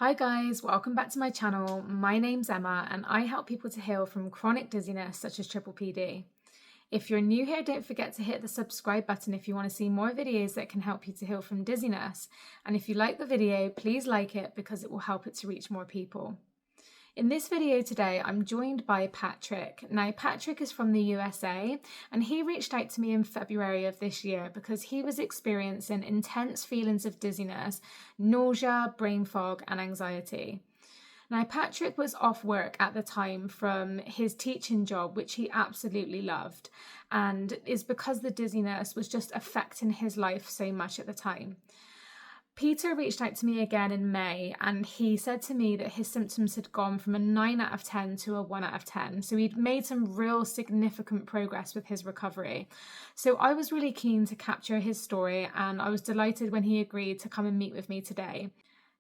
Hi guys, welcome back to my channel. My name's Emma and I help people to heal from chronic dizziness such as PPPD. If you're new here, don't forget to hit the subscribe button if you want to see more videos that can help you to heal from dizziness. And if you like the video, please like it because it will help it to reach more people. In this video today, I'm joined by Patrick. Now, Patrick is from the USA and he reached out to me in February of this year because he was experiencing intense feelings of dizziness, nausea, brain fog, and anxiety. Now, Patrick was off work at the time from his teaching job, which he absolutely loved, and is because the dizziness was just affecting his life so much at the time. Peter reached out to me again in May and he said to me that his symptoms had gone from a 9 out of 10 to a 1 out of 10. So he'd made some real significant progress with his recovery. So I was really keen to capture his story and I was delighted when he agreed to come and meet with me today.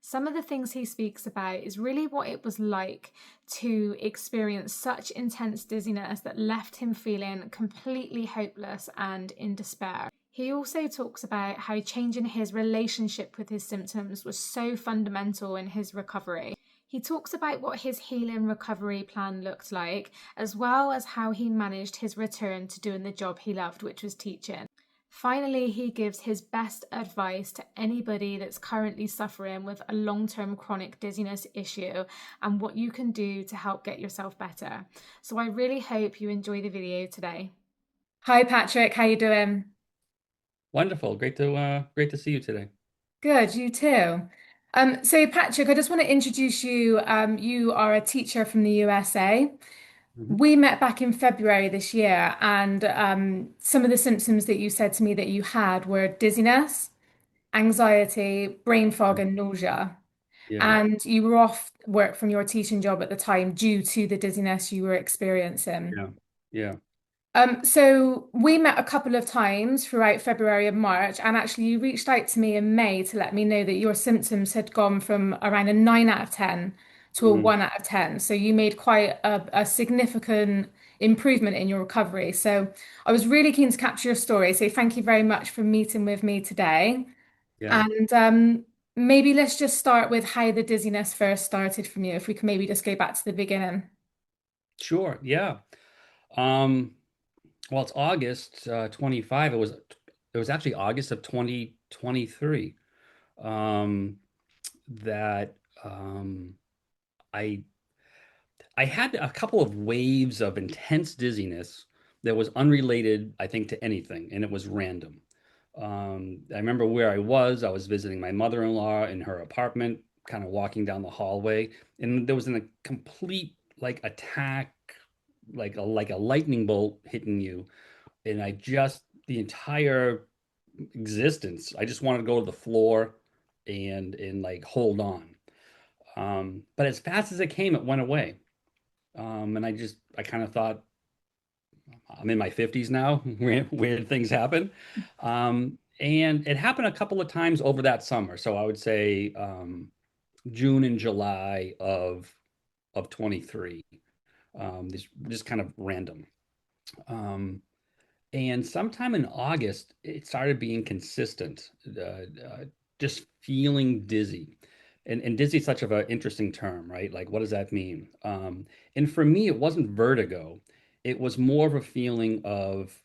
Some of the things he speaks about is really what it was like to experience such intense dizziness that left him feeling completely hopeless and in despair. He also talks about how changing his relationship with his symptoms was so fundamental in his recovery. He talks about what his healing recovery plan looked like, as well as how he managed his return to doing the job he loved, which was teaching. Finally, he gives his best advice to anybody that's currently suffering with a long-term chronic dizziness issue and what you can do to help get yourself better. So I really hope you enjoy the video today. Hi Patrick, how you doing? Wonderful. Great to see you today. Good, you too. So Patrick, I just want to introduce you. You are a teacher from the USA. Mhm. We met back in February this year, and some of the symptoms that you said to me that you had were dizziness, anxiety, brain fog, and nausea. Yeah, And you were off work from your teaching job at the time due to the dizziness you were experiencing. yeah, yeah. So we met a couple of times throughout February and March, and actually you reached out to me in May to let me know that your symptoms had gone from around a 9 out of 10 to a Mhm. 1 out of 10. So you made quite a significant improvement in your recovery. So I was really keen to capture your story. So thank you very much for meeting with me today. Yeah. And maybe let's just start with how the dizziness first started from you, if we can maybe just go back to the beginning. Sure. Yeah. Um, well, it's August 25. It was actually August of 2023 um, that I I had a couple of waves of intense dizziness that was unrelated, I think, to anything, and it was random. I remember where I was. I was visiting my mother-in-law in her apartment, kind of walking down the hallway, and there was a complete like attack, like a lightning bolt hitting you, and I just the entire existence, I just wanted to go to the floor and like hold on. But as fast as it came, it went away. And I kind of thought, I'm in my 50s now. Weird things happen. And it happened a couple of times over that summer. So I would say June and July of 23. This just kind of random. Um, and sometime in August, it started being consistent, just feeling dizzy. And dizzy is such of an interesting term, right? Like, what does that mean? And for me, it wasn't vertigo. It was more of a feeling of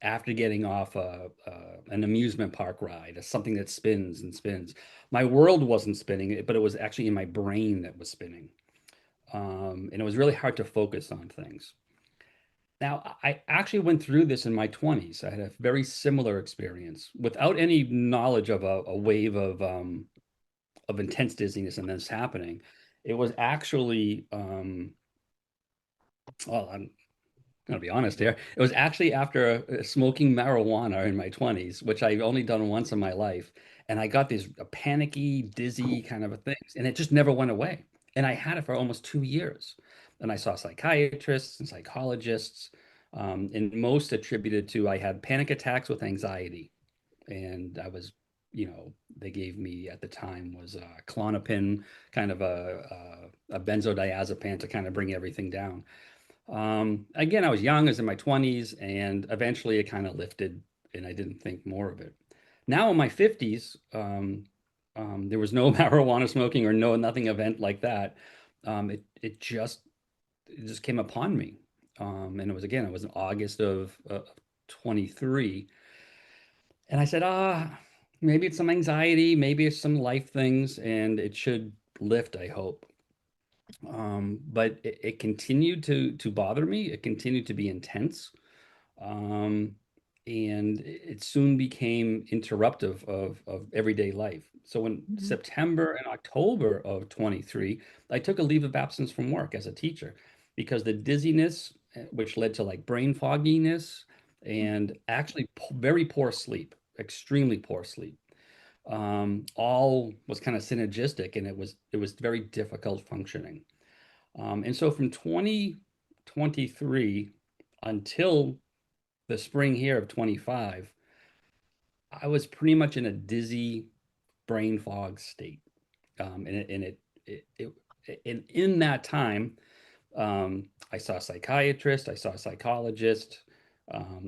after getting off an amusement park ride, something that spins and spins. My world wasn't spinning, but it was actually in my brain that was spinning. And it was really hard to focus on things. Now, I actually went through this in my 20s. I had a very similar experience without any knowledge of a wave of intense dizziness and this happening. It was actually, well, I'm going to be honest here. It was actually after smoking marijuana in my 20s, which I've only done once in my life. And I got these panicky, dizzy kind of a things, and it just never went away. And I had it for almost 2 years. And I saw psychiatrists and psychologists, and most attributed to I had panic attacks with anxiety. And I was, they gave me at the time was Klonopin, kind of a benzodiazepine to kind of bring everything down. Again, I was young, I was in my 20s, and eventually it kind of lifted and I didn't think more of it. Now in my 50s, There was no marijuana smoking or no nothing event like that. It just came upon me. And it was in August of 23. And I said, maybe it's some anxiety, maybe it's some life things, and it should lift, I hope. But it continued to bother me. It continued to be intense. Um, and it soon became interruptive of everyday life. So in Mhm. September and October of 23, I took a leave of absence from work as a teacher because the dizziness, which led to like brain fogginess and actually very poor sleep, extremely poor sleep, all was kind of synergistic, and it was very difficult functioning. And so from 2023 until the spring here of 25, I was pretty much in a dizzy brain fog state. And in that time, I saw a psychiatrist, I saw a psychologist,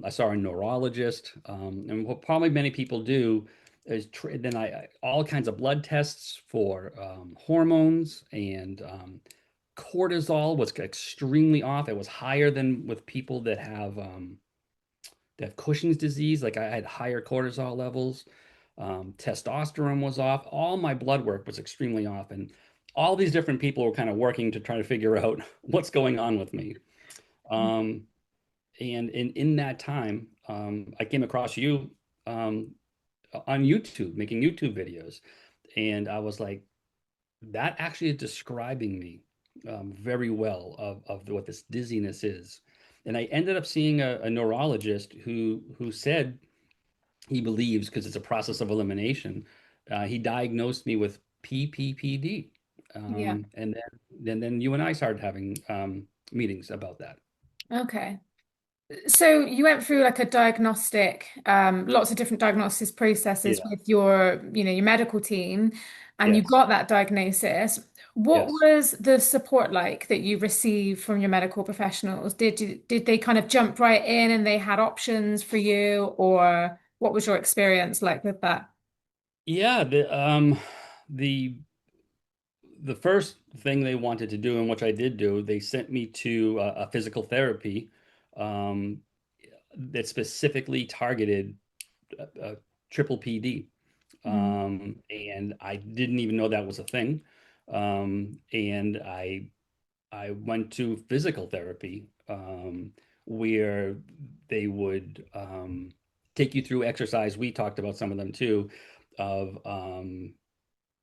I saw a neurologist, and what probably many people do is then all kinds of blood tests for hormones and cortisol was extremely off. It was higher than with people that have Cushing's disease. Like I had higher cortisol levels. Testosterone was off. All my blood work was extremely off. And all these different people were kind of working to try to figure out what's going on with me. Um, and in that time, I came across you um, on YouTube, making YouTube videos. And I was like, that actually is describing me very well of what this dizziness is. And I ended up seeing a neurologist who said he believes, because it's a process of elimination, he diagnosed me with PPPD. Yeah. And then you and I started having meetings about that. Okay. So you went through like a diagnostic, lots of different diagnosis processes Yeah. with your, your medical team, and you Yes. got that diagnosis. What Yes. was the support like that you received from your medical professionals? Did they kind of jump right in and they had options for you, or what was your experience like with that? Yeah. The first thing they wanted to do, and which I did do, they sent me to a physical therapy um, that specifically targeted triple PD. Mm. And I didn't even know that was a thing. And I went to physical therapy where they would take you through exercise. We talked about some of them too, of um,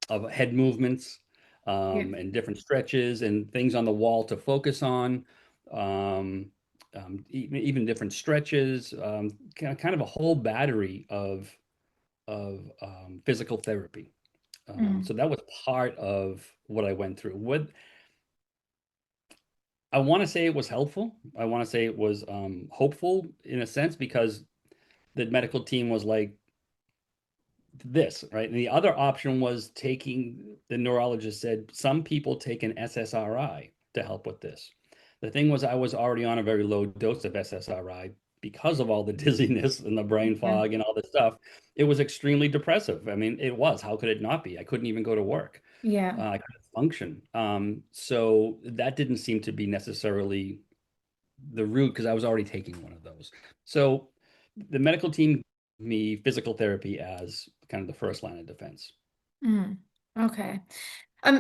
of head movements Yeah. and different stretches and things on the wall to focus on. Um, even different stretches, kind of a whole battery of physical therapy. Mm. So that was part of what I went through. What I want to say, it was helpful. I want to say it was hopeful in a sense because the medical team was like this, right? And the other option was taking, the neurologist said, some people take an SSRI to help with this. The thing was, I was already on a very low dose of SSRI because of all the dizziness and the brain Yeah. fog and all this stuff. It was extremely depressive. I mean, it was. How could it not be? I couldn't even go to work. Yeah. I couldn't function. So that didn't seem to be necessarily the route because I was already taking one of those. So the medical team gave me physical therapy as kind of the first line of defense. Mm. Okay.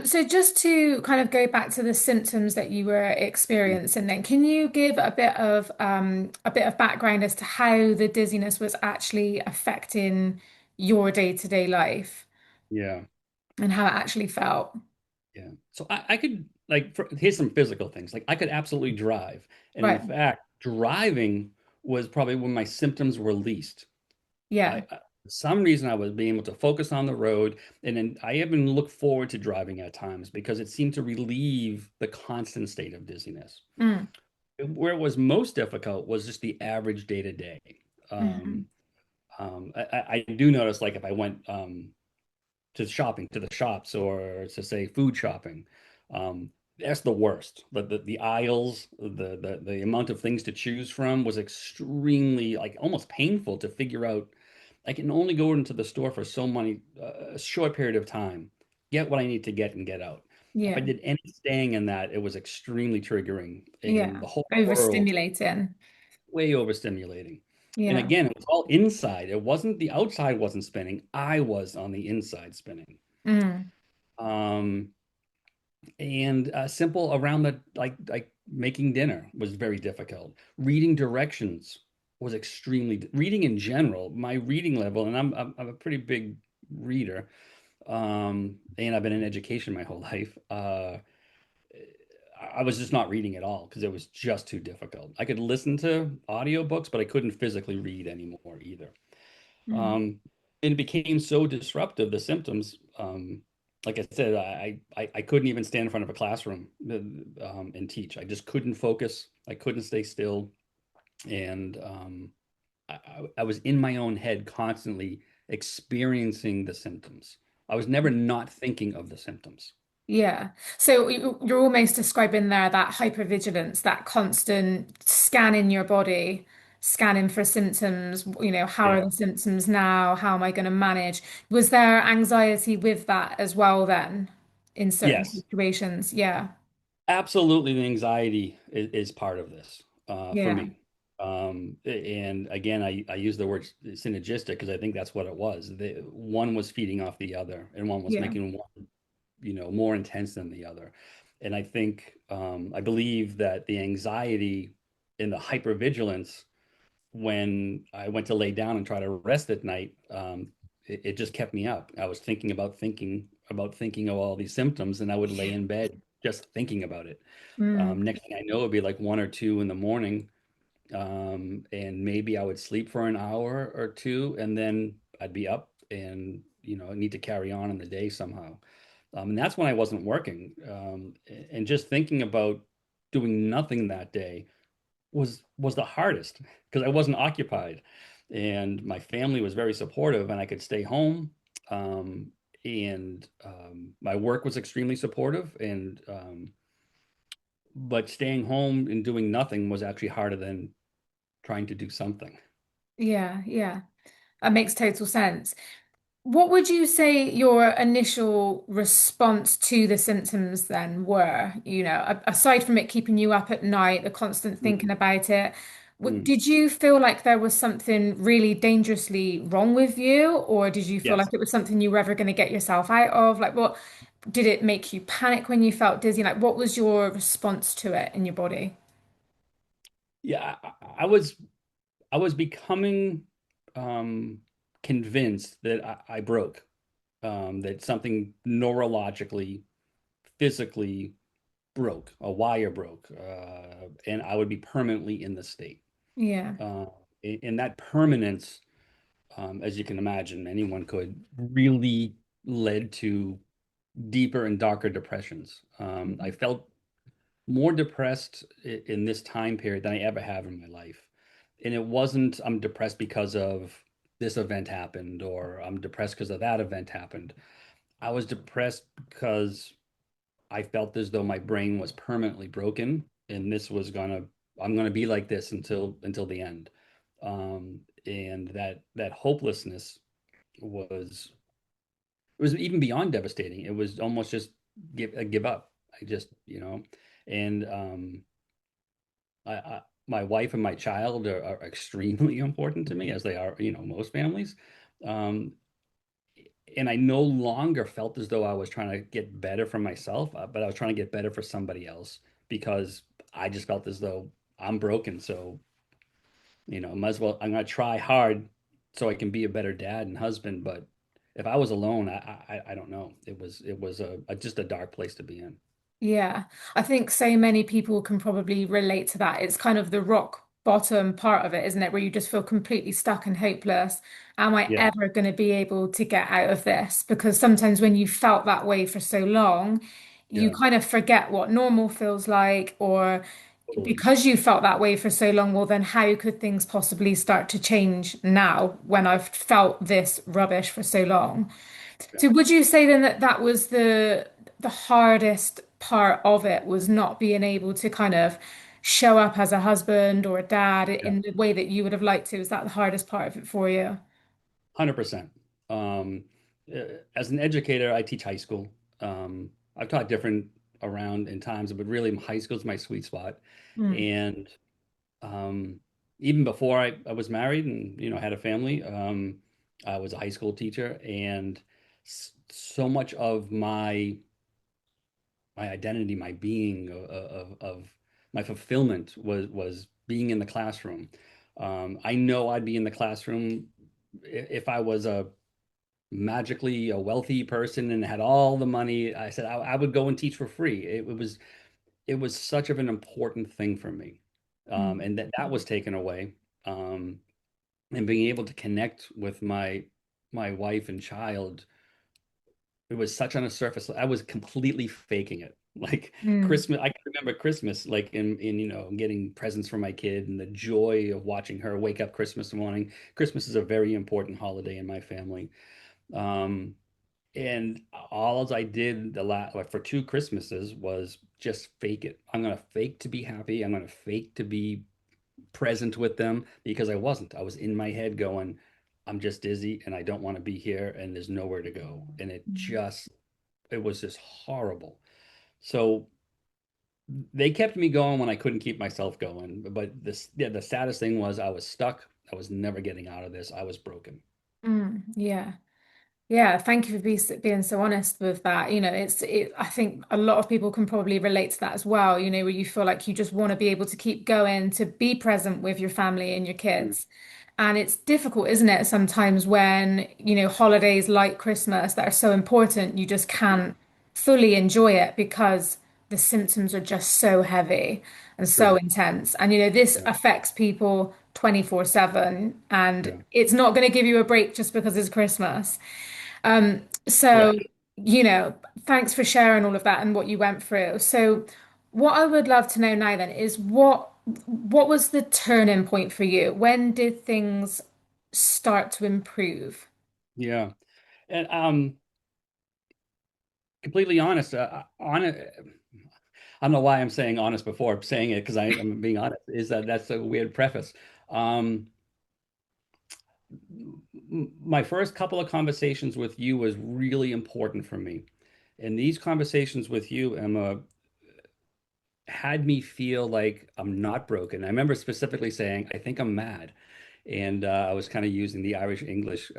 So just to kind of go back to the symptoms that you were experiencing, then can you give a bit of background as to how the dizziness was actually affecting your day-to-day life Yeah, and how it actually felt? yeah. So I could like here's some physical things. Like I could absolutely drive, and in Right. fact, driving was probably when my symptoms were least. Yeah. For some reason I was being able to focus on the road, and then I even look forward to driving at times because it seemed to relieve the constant state of dizziness. Mm. Where it was most difficult was just the average day to day. Hmm. Um, I do notice, like if I went to shopping, to the shops, or to say food shopping, that's the worst. The aisles, the amount of things to choose from was extremely like almost painful to figure out I can only go into the store for so many a short period of time, get what I need to get and get out. If I Yeah. did any staying in that, it was extremely triggering and Yeah. the whole world Overstimulating. way overstimulating. And Yeah. again, it was all inside. It wasn't the outside wasn't spinning. I was on the inside spinning. Mm. Um, and simple around the like making dinner was very difficult. Reading directions was extremely reading in general. My reading level, and I'm a pretty big reader, and I've been in education my whole life. I was just not reading at all because it was just too difficult. I could listen to audiobooks, but I couldn't physically read anymore either. Mm. Um, and it became so disruptive, the symptoms. Like I said, I couldn't even stand in front of a classroom and teach. I just couldn't focus. I couldn't stay still. And I was in my own head constantly experiencing the symptoms. I was never not thinking of the symptoms. Yeah. So you're almost describing there that hypervigilance, that constant scanning your body, scanning for symptoms, how are Yeah. the symptoms now? How am I going to manage? Was there anxiety with that as well then in certain Yes. situations? Yeah. Absolutely, the anxiety is part of this for Yeah. me. And again, I use the word synergistic because I think that's what it was. One was feeding off the other, and one was Yeah. making one, more intense than the other. And I think I believe that the anxiety and the hypervigilance when I went to lay down and try to rest at night, it just kept me up. I was thinking of all these symptoms, and I would lay in bed just thinking about it. Mm. Next thing I know, it'd be like 1 or 2 in the morning, and maybe I would sleep for an hour or two, and then I'd be up and need to carry on in the day somehow. And that's when I wasn't working, and just thinking about doing nothing that day was the hardest because I wasn't occupied, and my family was very supportive, and I could stay home. Um, and my work was extremely supportive, and but staying home and doing nothing was actually harder than trying to do something. Yeah. Yeah. That makes total sense. What would you say your initial response to the symptoms then were? Aside from it keeping you up at night, the constant thinking Mm, about it, mm. did you feel like there was something really dangerously wrong with you, or did you feel like Yes. it was something you were ever going to get yourself out of? Like, what did it make you panic when you felt dizzy? Like, what was your response to it in your body? Yeah, I was becoming um, convinced that I broke, that something neurologically, physically broke, a wire broke, and I would be permanently in the state. Yeah. Uh, and that permanence, as you can imagine, anyone could, really led to deeper and darker depressions. I felt more depressed in this time period than I ever have in my life. And it wasn't, I'm depressed because of this event happened, or I'm depressed because of that event happened. I was depressed because I felt as though my brain was permanently broken, and I'm gonna be like this until the end. And that hopelessness was it was even beyond devastating. It was almost just give up. I just, and my wife and my child are extremely important to me, as they are, most families. Um, and I no longer felt as though I was trying to get better for myself, but I was trying to get better for somebody else because I just felt as though I'm broken. So, might as well, I'm going to try hard so I can be a better dad and husband. But if I was alone, I don't know. It was just a dark place to be in. Yeah, I think so many people can probably relate to that. It's kind of the rock bottom part of it, isn't it? Where you just feel completely stuck and hopeless. Am I Yeah, ever going to be able to get out of this? Because sometimes when you felt that way for so long, you yeah, kind of forget what normal feels like, or totally. because you felt that way for so long, well, then how could things possibly start to change now when I've felt this rubbish for so long? Yeah. So would you say then that that was the hardest part of it was not being able to kind of show up as a husband or a dad Yeah. in the way that you would have liked to? Is that the hardest part of it for you? 100%. Um, as an educator, I teach high school. I've taught different around in times, but really high school is my sweet spot. Mm, And um, even before I was married and had a family, I was a high school teacher, and so much of my identity, my being of my fulfillment was being in the classroom. I know I'd be in the classroom if I was magically a wealthy person and had all the money. I said I would go and teach for free. It was such of an important thing for me, mm, and that was taken away. Um, and being able to connect with my wife and child, it was such on a surface. I was completely faking it. Like mm, Christmas, I can remember Christmas, like in getting presents for my kid and the joy of watching her wake up Christmas morning. Christmas is a very important holiday in my family. Um, and all I did like for two Christmases was just fake it. I'm gonna fake to be happy. I'm gonna fake to be present with them because I wasn't. I was in my head going, I'm just dizzy and I don't want to be here and there's nowhere to go. And it was just horrible. So they kept me going when I couldn't keep myself going. But yeah, the saddest thing was I was stuck. I was never getting out of this. I was broken. yeah. Yeah, thank you for being so honest with that. I think a lot of people can probably relate to that as well, where you feel like you just want to be able to keep going, to be present with your family and your Mm. kids. And it's difficult, isn't it, sometimes when, holidays like Christmas that are so important, you just can't fully enjoy it because the symptoms are just so heavy and so True. intense. And, this Yeah. affects people 24/7, and Yeah. it's not going to give you a break just because it's Christmas. So, Correct. thanks for sharing all of that and what you went through. So, what I would love to know now then is what was the turning point for you? When did things start to improve? Yeah. And completely honest, I don't know why I'm saying honest before saying it because I'm being honest, is that that's a weird preface. Um, my first couple of conversations with you was really important for me. And these conversations with you, Emma, had me feel like I'm not broken. I remember specifically saying, I think I'm mad. And I was kind of using the Irish English,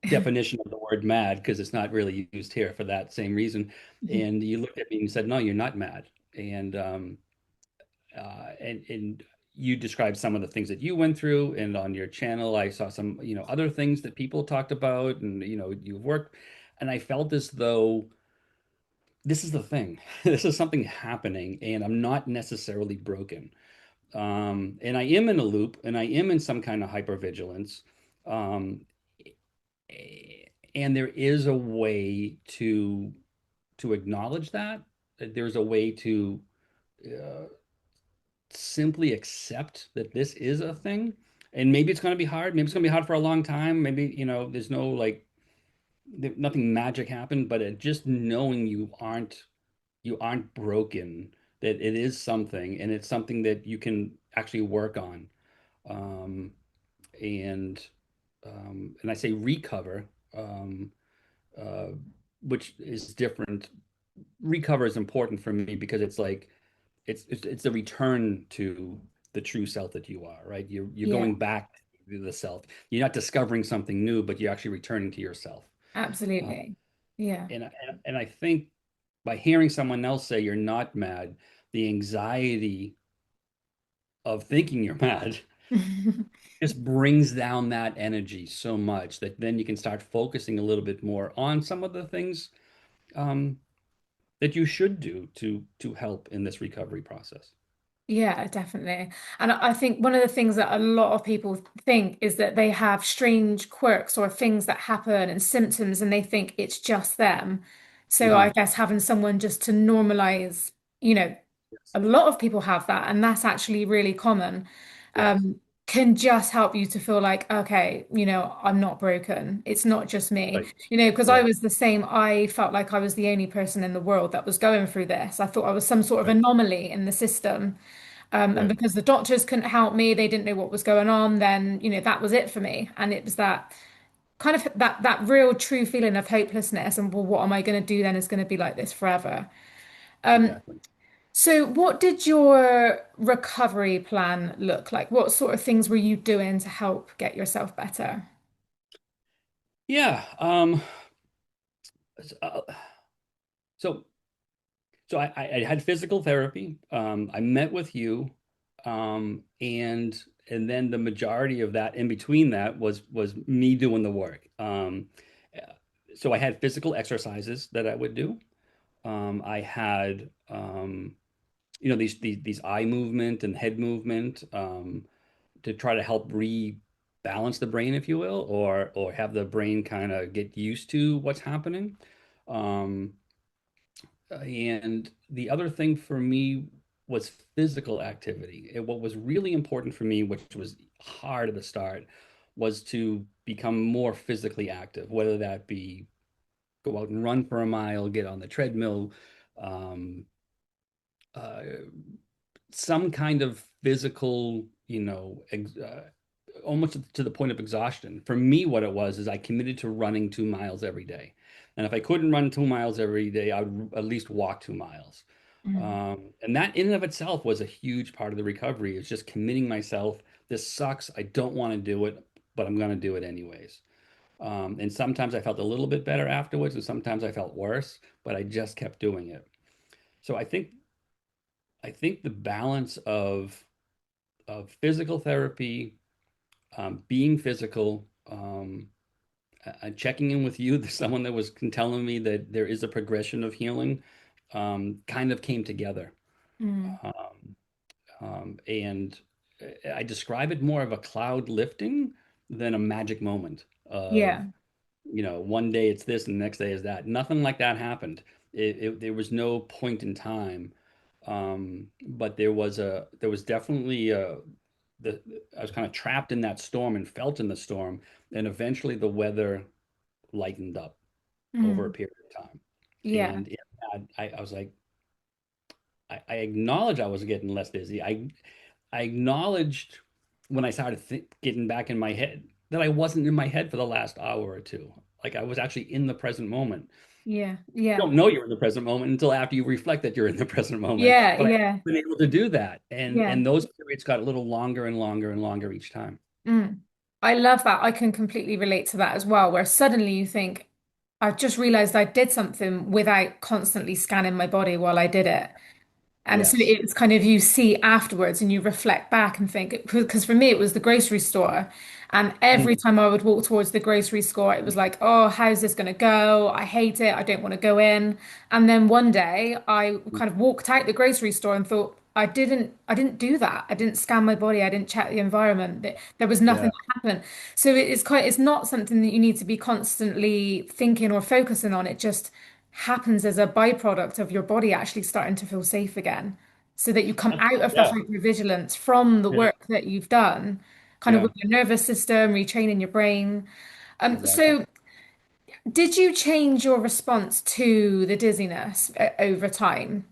definition of the word mad because it's not really used here for that same reason. And you looked at me and said, no, you're not mad. And you described some of the things that you went through, and on your channel I saw some other things that people talked about, and you've worked, and I felt as though this is the thing. This is something happening and I'm not necessarily broken. And I am in a loop and I am in some kind of hypervigilance. um, and there is a way to acknowledge that. There's a way to uh, simply accept that this is a thing. And maybe it's going to be hard. Maybe it's going to be hard for a long time. Maybe, there's no like nothing magic happened, but just knowing you aren't broken, that it is something and it's something that you can actually work on. Um, and and I say recover, um, uh, which is different. Recover is important for me because it's like it's a return to the true self that you are, right? You're Yeah, going back to the self. You're not discovering something new, but you're actually returning to yourself. Uh, absolutely. Yeah. and I think by hearing someone else say you're not mad, the anxiety of thinking you're mad just brings down that energy so much that then you can start focusing a little bit more on some of the things um, that you should do to help in this recovery process. Yeah, definitely. And I think one of the things that a lot of people think is that they have strange quirks or things that happen and symptoms, and they think it's just them. So I Mhm. guess having someone just to normalize, you know, Yes. a lot of people have that, and that's actually really common, Yes. um, can just help you to feel like, okay, I'm not broken. It's not just me. Right. Because I Right. was the same. I felt like I was the only person in the world that was going through this. I thought I was some sort of Right. anomaly in the system. And Right. because the doctors couldn't help me, they didn't know what was going on, then, that was it for me. And it was that kind of that real true feeling of hopelessness and, well, what am I going to do then is going to be like this forever. Exactly. So what did your recovery plan look like? What sort of things were you doing to help get yourself better? Yeah. Uh, so so I had physical therapy. I met with you, and then the majority of that in between that was me doing the work. So I had physical exercises that I would do. I had these eye movement and head movement to try to help rebalance the brain, if you will, or have the brain kind of get used to what's happening. Um, and the other thing for me was physical activity. What was really important for me, which was hard at the start, was to become more physically active, whether that be go out and run for a mile, get on the treadmill, um, uh, some kind of physical, almost to the point of exhaustion. For me, what it was is I committed to running 2 miles every day. And if I couldn't run 2 miles every day, I would at least walk 2 miles. Mm, And that in and of itself was a huge part of the recovery. It's just committing myself. This sucks. I don't want to do it, but I'm going to do it anyways. And sometimes I felt a little bit better afterwards, and sometimes I felt worse, but I just kept doing it. So I think the balance of physical therapy, being physical, checking in with you, someone that was telling me that there is a progression of healing, kind of came together. mm. Um, and I describe it more of a cloud lifting than a magic moment of, Yeah. one day it's this and the next day is that. Nothing like that happened. There was no point in time. But there was definitely the I was kind of trapped in that storm and felt in the storm, and eventually the weather lightened up over a Mm. period of time. Yeah. And I was like, I acknowledged I was getting less dizzy. I acknowledged when I started getting back in my head that I wasn't in my head for the last hour or two. Like I was actually in the present moment. Yeah. You Yeah. don't know you're in the present moment until after you reflect that you're in the present moment. Yeah. But I've Yeah. been able to do that, and Yeah. and those periods got a little longer and longer and longer each time. Mm. I love that. I can completely relate to that as well, where suddenly you think, I've just realized I did something without constantly scanning my body while I did it. And so Yes. it's kind of you see afterwards and you reflect back and think, because for me it was the grocery store. And every Mm, time I would walk towards the grocery store, it was like, oh, how's this going to go? I hate it. I don't want to go in. And then one day I kind of walked out the grocery store and thought, I didn't do that. I didn't scan my body. I didn't check the environment. There was nothing yeah. that happened. So it's not something that you need to be constantly thinking or focusing on. It just happens as a byproduct of your body actually starting to feel safe again, so that you come out of the Yeah. hypervigilance from the Yeah. work that you've done, kind of with Yeah. your nervous system, retraining your brain. Exactly. So did you change your response to the dizziness over time?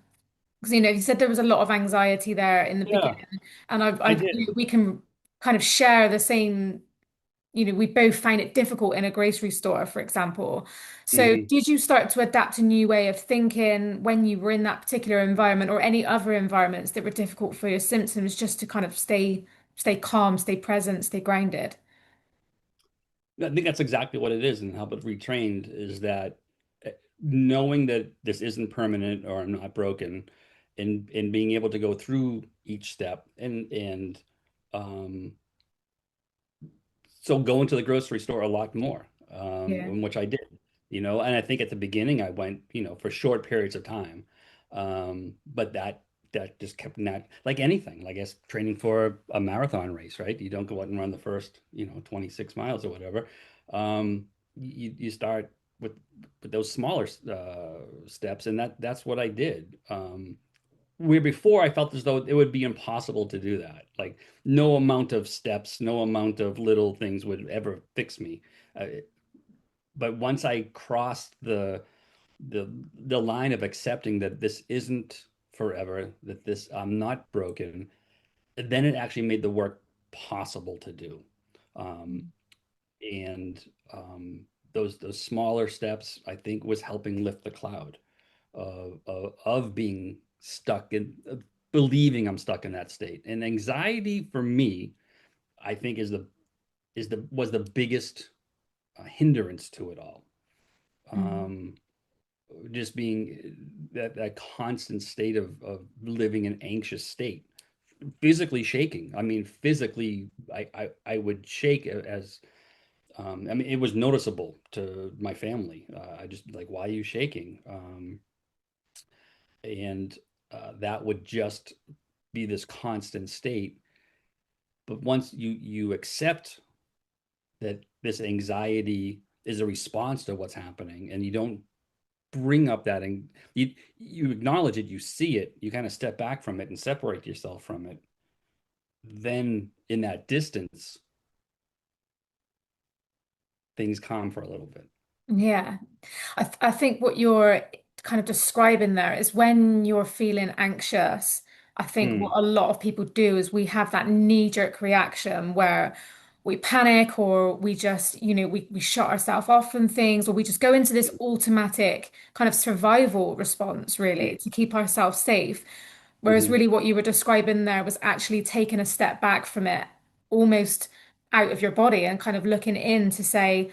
Because you said there was a lot of anxiety there in the Yeah, beginning, and I did. we can kind of share the same. We both find it difficult in a grocery store, for example. So, Mhm. did you start to adapt a new way of thinking when you were in that particular environment or any other environments that were difficult for your symptoms, just to kind of stay calm, stay present, stay grounded? I think that's exactly what it is, and how it retrained is that knowing that this isn't permanent or I'm not broken, and being able to go through each step and so going to the grocery store a lot more, Yeah. which I did, and I think at the beginning I went, for short periods of time. But that just kept not like anything, like I guess training for a marathon race, right? You don't go out and run the first, 26 miles or whatever. You start with those smaller steps, and that's what I did. Where before I felt as though it would be impossible to do that. Like no amount of steps, no amount of little things would ever fix me. But once I crossed the line of accepting that this isn't forever, that this I'm not broken, then it actually made the work possible to do. Um, and those smaller steps, I think, was helping lift the cloud of being stuck in believing I'm stuck in that state. And anxiety for me, I think, is the was the biggest hindrance to it all. Mm. Um, just being that constant state of living in anxious state, physically shaking. I mean, physically, I would shake as I mean, it was noticeable to my family. I just like, why are you shaking? And that would just be this constant state. But once you accept that this anxiety is a response to what's happening, and you don't bring up that, and you acknowledge it, you see it, you kind of step back from it and separate yourself from it. Then in that distance, things calm for a little bit. Yeah. I think what you're kind of describing there is when you're feeling anxious, I think what Mm, a lot of people do is we have that knee-jerk reaction where we panic or we just, we shut ourselves off from things or we just go into this automatic kind of survival response, really, to keep ourselves safe. Whereas mm-hmm. really what you were describing there was actually taking a step back from it, almost out of your body and kind of looking in to say,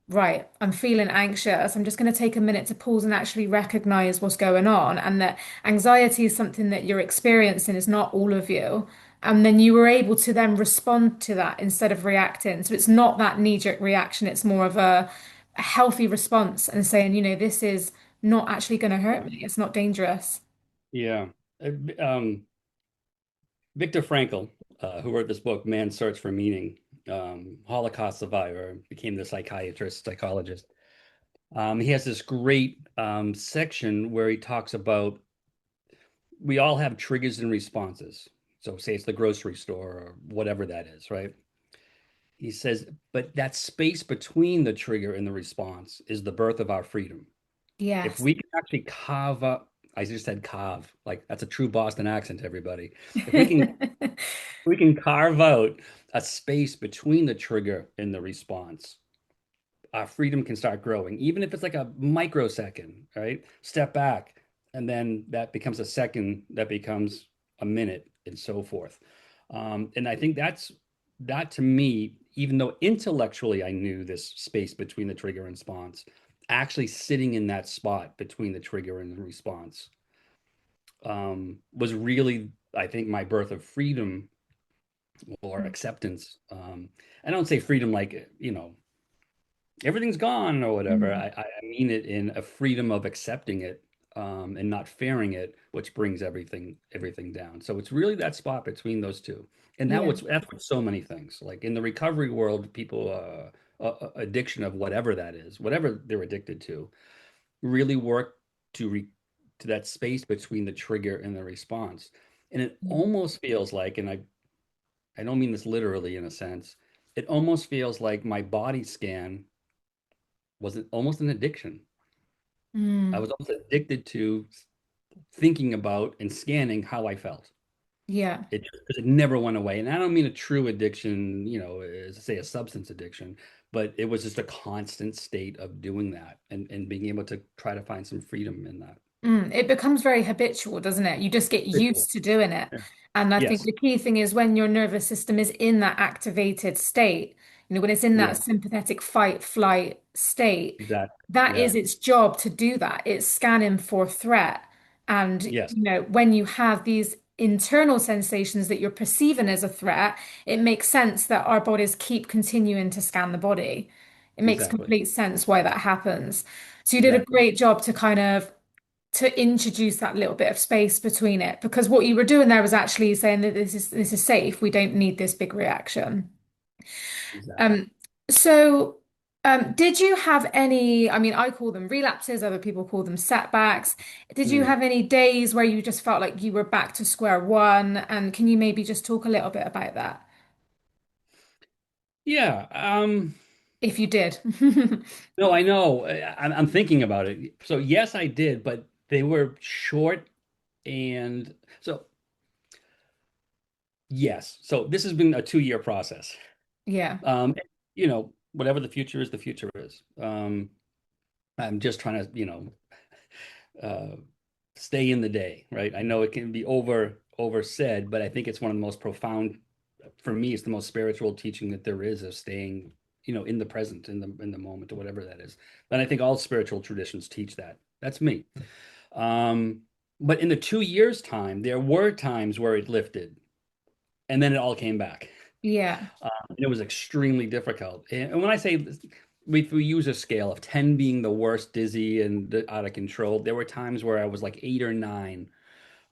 right, I'm feeling anxious. I'm just going to take a minute to pause and actually recognize what's going on, and that anxiety is something that you're experiencing, is not all of you. And then you were able to then respond to that instead of reacting. So it's not that knee-jerk reaction, it's more of a healthy response and saying, this is not actually going to hurt Yeah. me. It's not dangerous. Yeah. Um, Viktor Frankl, who wrote this book, Man's Search for Meaning, Holocaust survivor, became the psychologist. He has this great section where he talks about we all have triggers and responses. So, say it's the grocery store or whatever that is, right? He says, but that space between the trigger and the response is the birth of our freedom. If Yes. we can actually carve up, I just said carve, like that's a true Boston accent, everybody. If we can carve out a space between the trigger and the response, our freedom can start growing, even if it's like a microsecond, right? Step back, and then that becomes a second, that becomes a minute, and so forth. And I think that to me, even though intellectually I knew this space between the trigger and response, actually sitting in that spot between the trigger and the response was really, I think, my birth of freedom or acceptance. I don't say freedom like, everything's gone or whatever. Mm. I mean it in a freedom of accepting it and not fearing it, which brings everything down. So it's really that spot between those two, and Yeah. that's what so many things. Like in the recovery world, people addiction of whatever that is, whatever they're addicted to, really work to to that space between the trigger and the response. And it almost feels like, and I don't mean this literally in a sense, it almost feels like my body scan was almost an addiction. I Mm. was almost addicted to thinking about and scanning how I felt. Yeah. Because it never went away. And I don't mean a true addiction, as say a substance addiction, but it was just a constant state of doing that and being able to try to find some freedom in that. It becomes very habitual, doesn't it? You just get Ritual. used to doing it. Yeah. And I think Yes, the key thing is when your nervous system is in that activated state, when it's in that yeah, sympathetic fight flight state, exactly. that Yeah, is its job to do that. It's scanning for threat. And, yes, when you have these internal sensations that you're perceiving as a threat, it makes sense that our bodies keep continuing to scan the body. It makes exactly. complete sense why that happens. So you did a Exactly. great job to kind of to introduce that little bit of space between it, because what you were doing there was actually saying that this is safe. We don't need this big reaction. Exactly. Um, so did you have any, I mean, I call them relapses, other people call them setbacks. Did you Mm. have any days where you just felt like you were back to square one? And can you maybe just talk a little bit about that, Yeah. if you did? No, I know. I'm thinking about it. So yes, I did, but they were short, and so Yes. So this has been a 2 year process. Yeah. Um, whatever the future is. I'm just trying to, uh, stay in the day, right? I know it can be over said, but I think it's one of the most profound, for me, it's the most spiritual teaching that there is of staying, in the present, in the moment, or whatever that is. And I think all spiritual traditions teach that. That's me. Um, but in the 2 years' time, there were times where it lifted, and then it all came back. Yeah. And it was extremely difficult. And when I say if we use a scale of 10 being the worst, dizzy and out of control, there were times where I was like 8 or 9.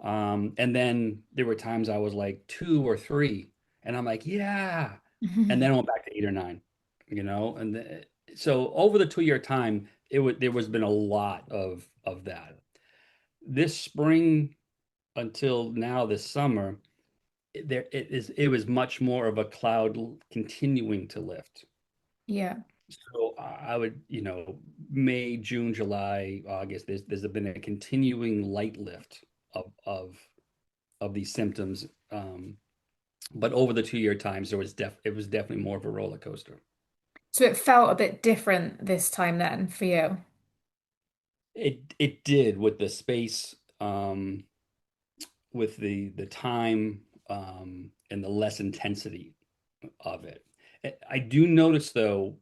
And then there were times I was like 2 or 3. And I'm like, yeah. And then I went back to 8 or 9, And so over the 2 year time, there was been a lot of that. This spring until now, this summer, it was much more of a cloud continuing to lift. Yeah. So I would, May, June, July, August, there's been a continuing light lift of these symptoms. But over the 2 year times, it was definitely more of a roller coaster. So it felt a bit different this time then for you. It did with the space, with the time, and the less intensity of it. I do notice though,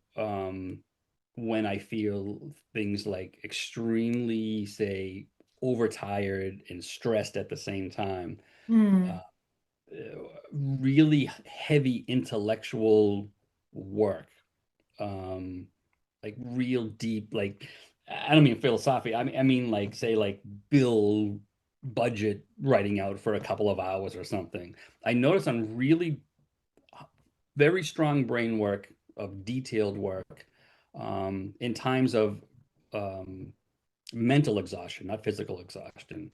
when I feel things like extremely, say, overtired and stressed at the same time, Mm. uh, really heavy intellectual work, um, like real deep, like I don't mean philosophy. I mean like say like bill budget writing out for a couple of hours or something. I notice on really very strong brain work, of detailed work, in times of, um, mental exhaustion, not physical exhaustion.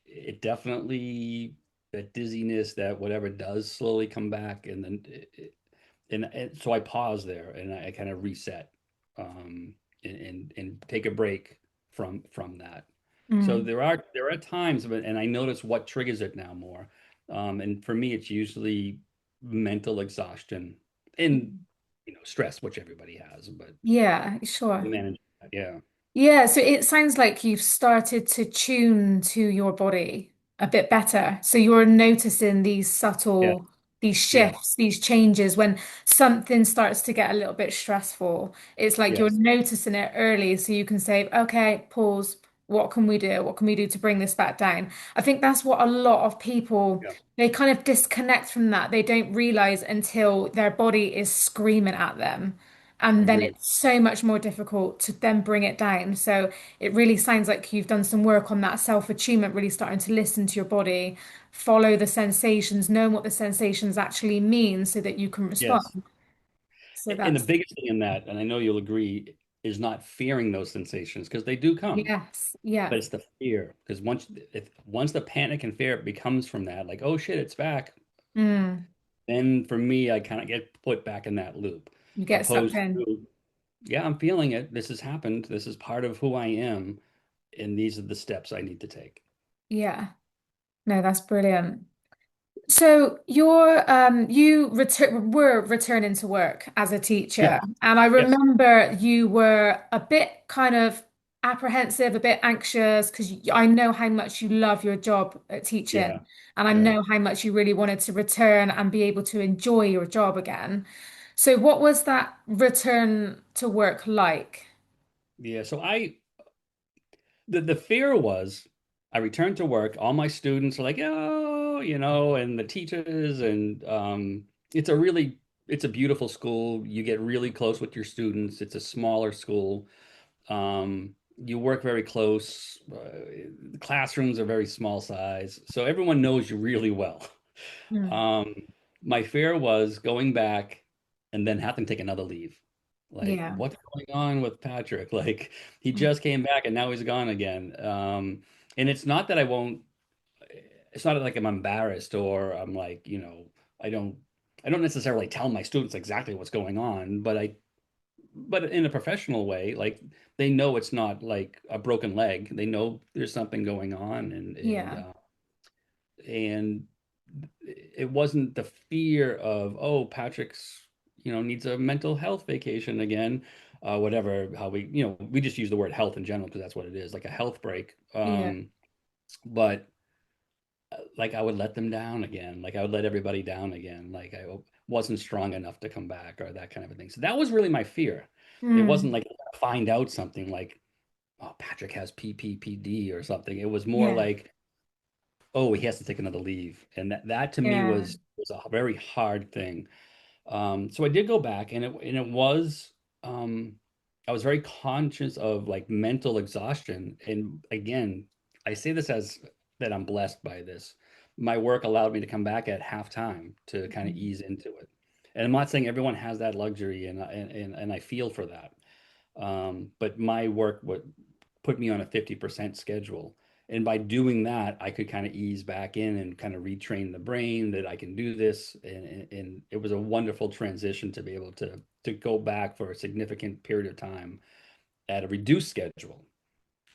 It definitely, that dizziness, that whatever does slowly come back, and then and so I pause there and I kind of reset, and take a break from that. So Mm. there are times of it, and I notice what triggers it now more. And for me, it's usually mental exhaustion and stress, which everybody has, but Yeah, sure. manage that. Yeah, Yeah, so it sounds like you've started to tune to your body a bit better. So you're noticing these yeah, subtle, these yeah, shifts, these changes when something starts to get a little bit stressful. It's like you're yes, noticing it early so you can say, okay, pause. What can we do? What can we do to bring this back down? I think that's what a lot of people, yeah, they kind of disconnect from that. They don't realize until their body is screaming at them. And then agreed. it's so much more difficult to then bring it down. So it really sounds like you've done some work on that self-attunement, really starting to listen to your body, follow the sensations, knowing what the sensations actually mean so that you can Yes. respond. So And the that's, biggest thing in that, and I know you'll agree, is not fearing those sensations because they do come, yes, yeah. but it's the fear. Because once the panic and fear becomes from that, like, oh shit, it's back, Mm, then for me, I kind of get put back in that loop, you get sucked opposed in. to, yeah, I'm feeling it. This has happened. This is part of who I am, and these are the steps I need to take. Yeah. No, that's brilliant. So you were returning to work as a Yeah. teacher, and I Yes. remember you were a bit kind of apprehensive, a bit anxious because I know how much you love your job at Yeah. teaching, and I Yeah. know how much you really wanted to return and be able to enjoy your job again. So what was that return to work like? Yeah. So the fear was, I returned to work, all my students are like, oh, and the teachers, and it's a beautiful school. You get really close with your students. It's a smaller school. You work very close. The classrooms are very small size, so everyone knows you really well. Mm. Um, my fear was going back and then having to take another leave. Like, Yeah. what's going on with Patrick? Like, he Mm. just came back and now he's gone again. And it's not that I won't, it's not like I'm embarrassed or I'm like, I don't, I don't necessarily tell my students exactly what's going on, but in a professional way, like they know it's not like a broken leg. They know there's something going on, and Yeah. and it wasn't the fear of, oh, Patrick's, needs a mental health vacation again, whatever, how we just use the word health in general because that's what it is, like a health break. Yeah. But like I would let them down again, like I would let everybody down again, like I wasn't strong enough to come back or that kind of a thing. So that was really my fear. It wasn't Mm. like find out something like, oh, Patrick has PPPD or something. It was more Yeah. like, oh, he has to take another leave. And that to me Yeah. was a very hard thing. So I did go back, and it was I was very conscious of like mental exhaustion. And again, I say this as that I'm blessed by this. My work allowed me to come back at halftime to kind of Mm. ease into it. And I'm not saying everyone has that luxury, and I feel for that. But my work would put me on a 50% schedule. And by doing that, I could kind of ease back in and kind of retrain the brain that I can do this. And it was a wonderful transition to be able to go back for a significant period of time at a reduced schedule,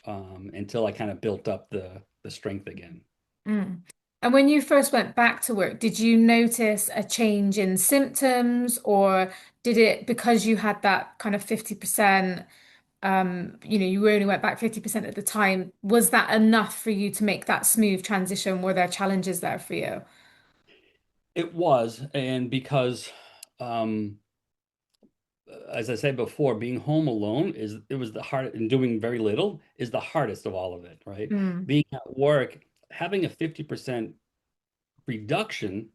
until I kind of built up the strength again. Mm. And when you first went back to work, did you notice a change in symptoms, or did it, because you had that kind of 50%, you only went back 50% at the time, was that enough for you to make that smooth transition? Were there challenges there for you? It was, and because as I said before, being home alone it was the hard and doing very little is the hardest of all of it, right? Mm. Being at work, having a 50% reduction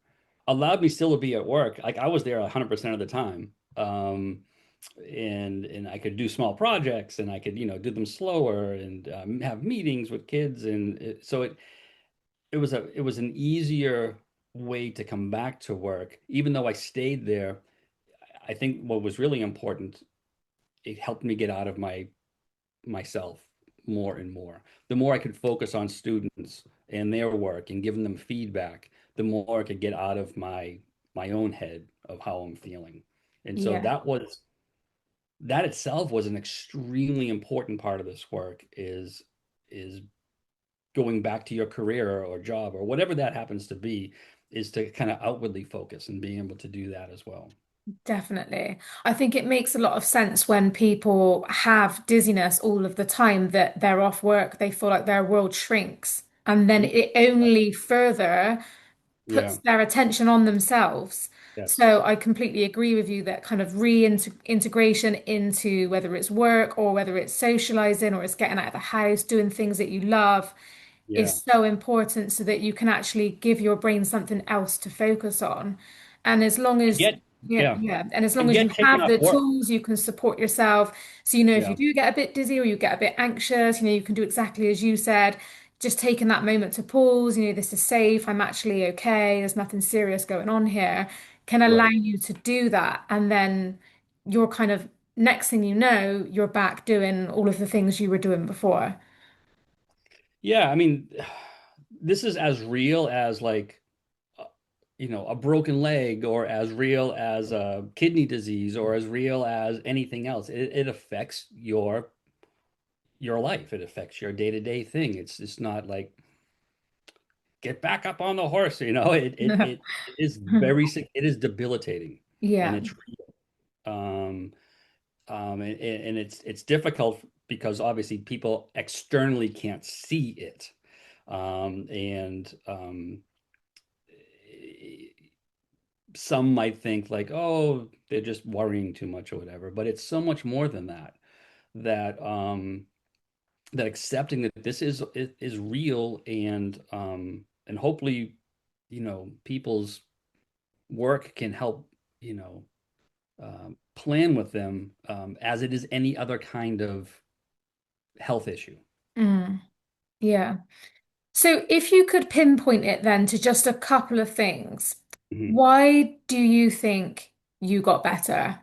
allowed me still to be at work. Like I was there 100% of the time. And I could do small projects and I could, do them slower and have meetings with kids. And so it was an easier way to come back to work, even though I stayed there. I think what was really important, it helped me get out of myself more and more. The more I could focus on students and their work and giving them feedback, the more I could get out of my own head of how I'm feeling. And so Yeah. that itself was an extremely important part of this work is going back to your career or job or whatever that happens to be, is to kind of outwardly focus and being able to do that as well. Definitely. I think it makes a lot of sense when people have dizziness all of the time that they're off work, they feel like their world shrinks. And then Mm, it only further puts yeah, their attention on themselves. yes, So I completely agree with you that kind of reintegration into whether it's work or whether it's socializing or it's getting out of the house, doing things that you love yeah. is so important so that you can actually give your brain something else to focus on. And as long And as get yeah, yeah, yeah. And as long and as get you taken have off the work. tools, you can support yourself. So, if you Yeah, do get a bit dizzy or you get a bit anxious, you can do exactly as you said, just taking that moment to pause, this is safe, I'm actually okay, there's nothing serious going on here, can allow right. you to do that. And then you're kind of, next thing you know, you're back doing all of the things you were doing before. Yeah, I mean, this is as real as like uh, a broken leg, or as real as a kidney disease, or as real as anything else. It affects your life. It affects your day-to-day thing. It's not like get back up on the horse, it is very sick. It is debilitating, and Yeah. it's um and it's difficult because obviously people externally can't see it. And some might think like, oh, they're just worrying too much or whatever, but it's so much more than that. That accepting that this is real, and hopefully, people's work can help, plan with them, as it is any other kind of health issue. Mm, yeah. So if you could pinpoint it then to just a couple of things, Mhm. why do you think you got better?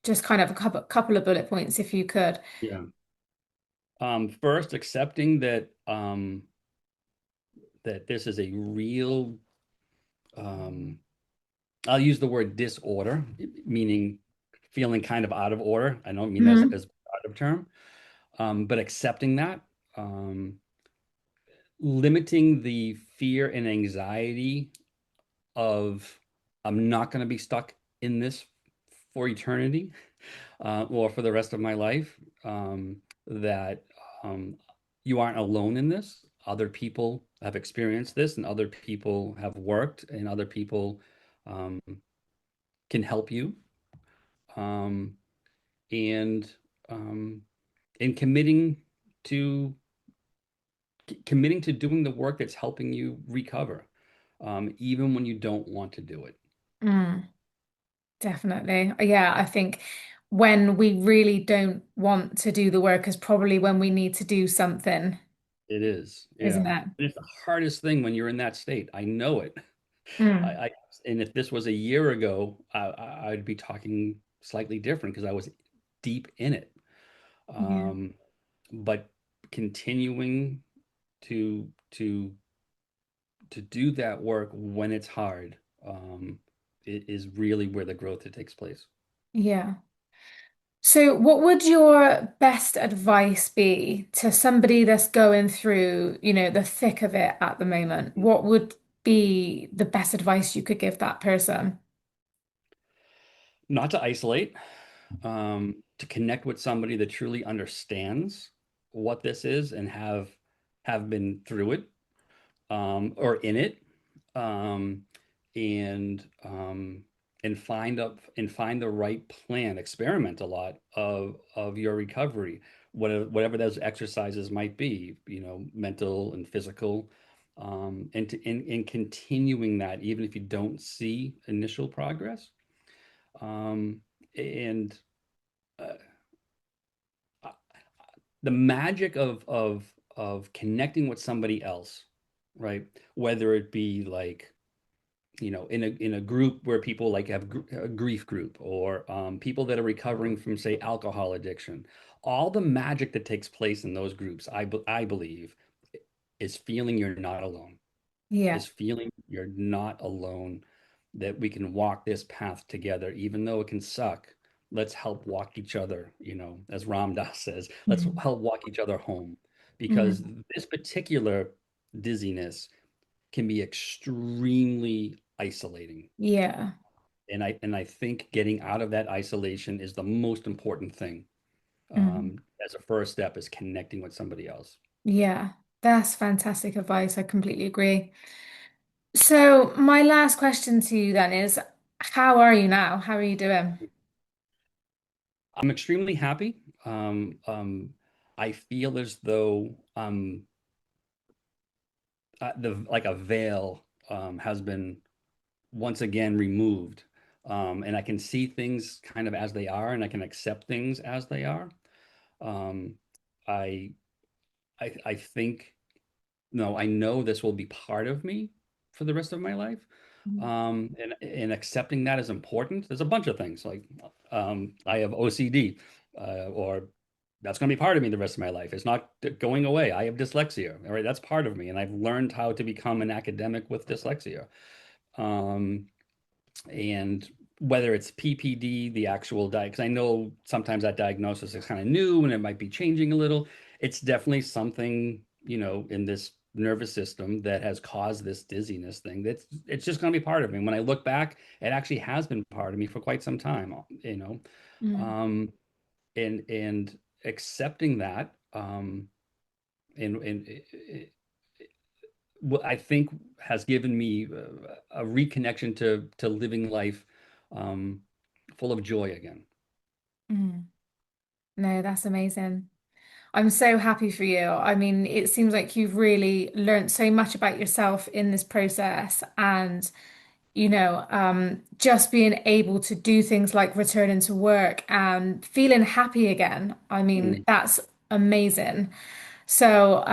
Just kind of a couple of bullet points if you could. Yeah. First, accepting that this is a real, um, I'll use the word disorder, meaning feeling kind of out of order. I don't mean as Hmm. as out of term, but accepting that, um, limiting the fear and anxiety of I'm not going to be stuck in this for eternity, or for the rest of my life. That you aren't alone in this. Other people have experienced this, and other people have worked, and other people um, can help you. Um, and um, and to committing to doing the work that's helping you recover, even when you don't want to do it. Mm, definitely. Yeah, I think when we really don't want to do the work is probably when we need to do something, It is, isn't yeah. it? It's the hardest thing when you're in that state. I know it. Mm, I and if this was a year ago, I'd be talking slightly different because I was deep in it. yeah. Um, but continuing to to to do that work when it's hard, it is really where the growth that takes place. Yeah. So, what would your best advice be to somebody that's going through, the thick of it at the moment? What would be the best advice you could give that person? Not to isolate, to connect with somebody that truly understands what this is and have been through it, or in it, um, and um, and find the right plan. Experiment a lot of your recovery, whatever those exercises might be, mental and physical, and continuing that even if you don't see initial progress, and uh, the magic of connecting with somebody else, right? Whether it be like in a group where people like have a grief group, or people that are recovering from, say, alcohol addiction. All the magic that takes place in those groups, I believe, is feeling you're not alone. Yeah. Is feeling you're not alone, that we can walk this path together, even though it can suck. Let's help walk each other, as Ram Dass says, let's Mm, help walk each other home. Because mm, this particular dizziness can be extremely isolating. yeah. And I think getting out of that isolation is the most important thing. Mm, As a first step is connecting with somebody else. yeah. That's fantastic advice. I completely agree. So, my last question to you then is, how are you now? How are you doing? I'm extremely happy. I feel as though the like a veil has been once again removed, and I can see things kind of as they are, and I can accept things as they are. Um, I I think no, I know this will be part of me for the rest of my life. Mm, And accepting that is important. There's a bunch of things like I have OCD, or that's going to be part of me the rest of my life. It's not going away. I have dyslexia. All right, that's part of me, and I've learned how to become an academic with dyslexia. Um, and whether it's PPD, the actual because I know sometimes that diagnosis is kind of new and it might be changing a little. It's definitely something, in this nervous system that has caused this dizziness thing. It's just going to be part of me. When I look back, it actually has been part of me for quite some time, mm, um, and accepting that, and what I think has given me a reconnection to living life, um, full of joy again. mm. No, that's amazing. I'm so happy for you. I mean, it seems like you've really learned so much about yourself in this process, and just being able to do things like returning to work and feeling happy again. I mean, Mm, that's amazing. So,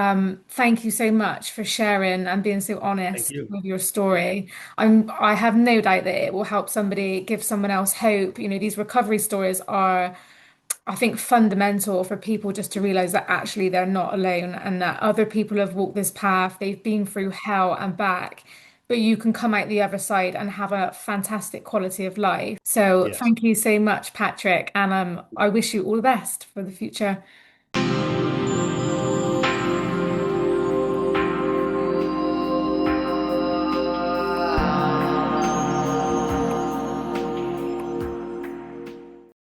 thank you so much for sharing and being so thank honest you. with your story. I have no doubt that it will help somebody, give someone else hope. These recovery stories are, I think, fundamental for people just to realize that actually they're not alone and that other people have walked this path. They've been through hell and back, but you can come out the other side and have a fantastic quality of life. So Yes. thank you so much, Patrick, and I wish you all the best for the future.